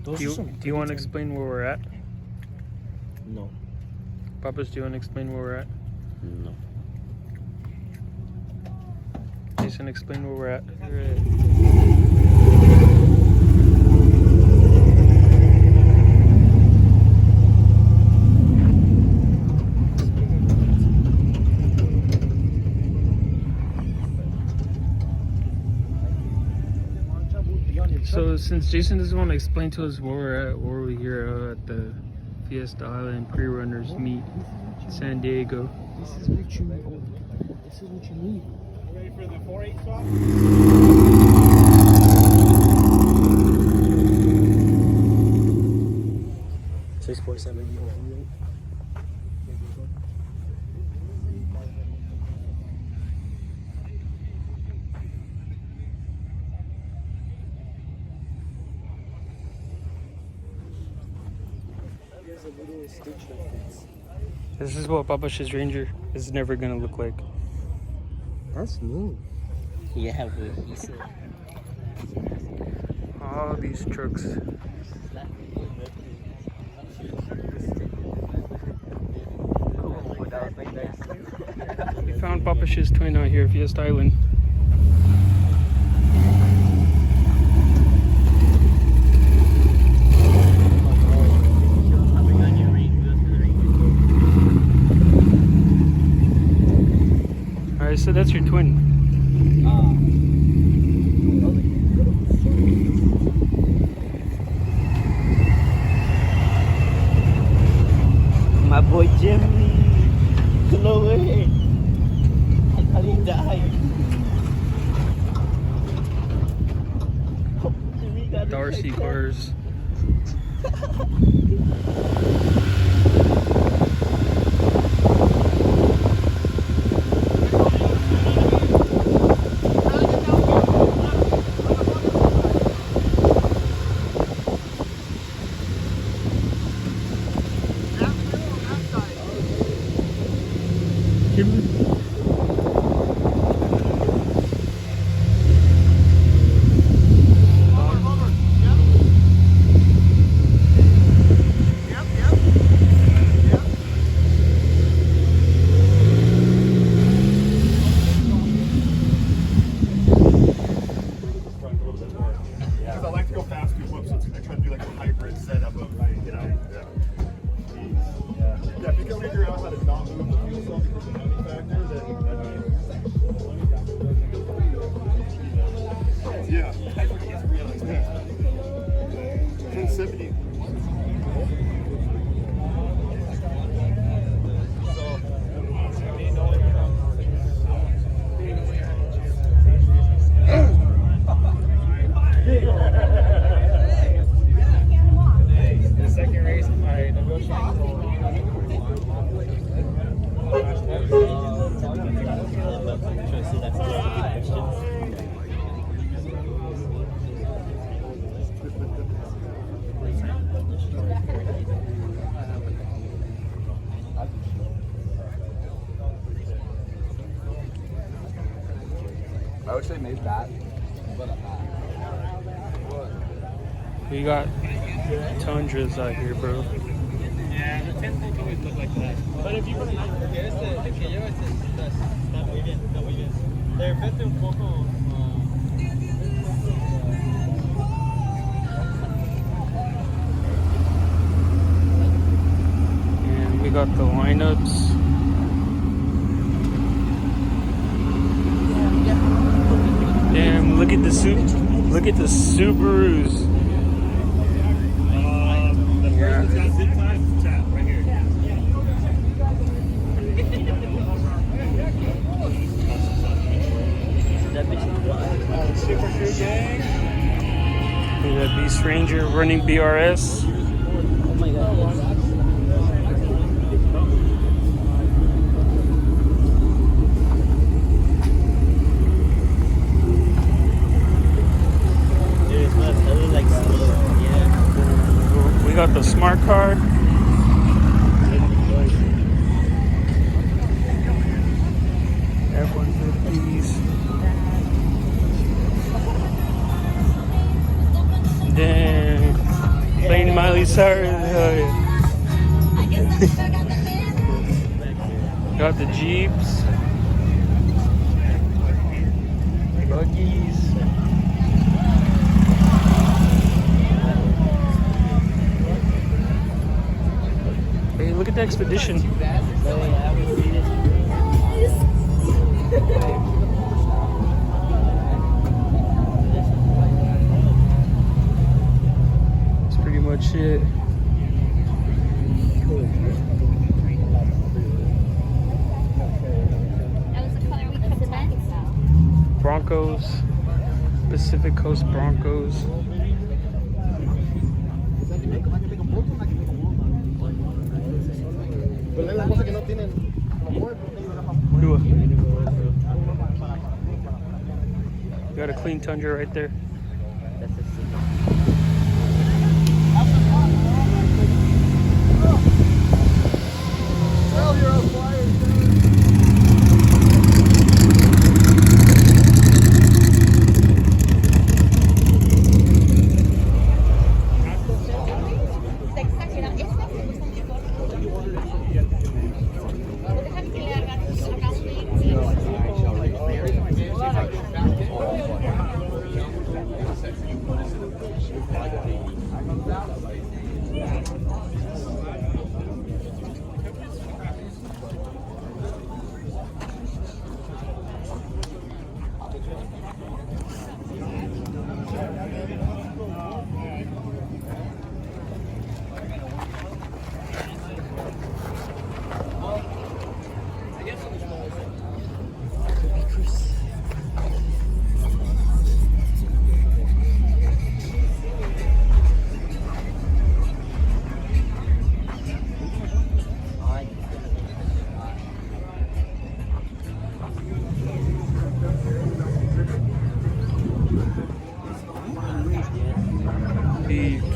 Those Do are some you want to good explain where we're at? No. Papas, do you want to explain where we're at? No. Jason, explain where we're at. So since Jason doesn't want to explain to us where we're at, where we're here at the Fiesta Island Prerunners meet San Diego. This is what you need. Ready for the 4-8 swap? 647. This is what Papa's Ranger is never gonna look like. That's new. Yeah, but he said. All these trucks. We found Papa's twin out here, Fiesta Island. Alright, so that's your twin. My boy Jimmy. No way. I thought he died. Jimmy got Darcy cars. I like to go fast too, so I try to do like a hybrid setup of, you know, yeah, if you can figure out how to not move the fuel cell because of the money factor, then yeah, hybrid is real expensive. 1070. The second race, I negotiated. I would say maybe that, but We got Tundras out here, bro. Yeah, the 10 things always look like that. But if you put está muy bien, está muy bien. De repente un poco. And we got the lineups. Damn, look at the look at the Subarus. The first one's got zip ties, tap right here. Super Crew gang. We got Beast Ranger running BRS. Oh my god. We got the smart card. F-150s. Then Playing Miley Cyrus. Hell yeah. Got the Jeeps. Buggies. Hey, look at the Expedition. That's pretty much it. Broncos, Pacific Coast Broncos. You got a clean Tundra right there.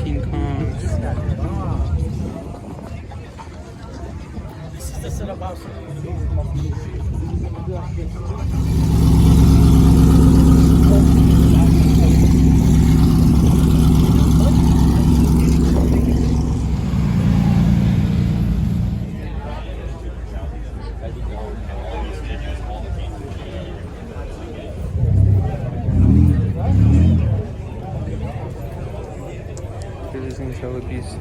King Kongs. This is the setup house. This thing's hella beast.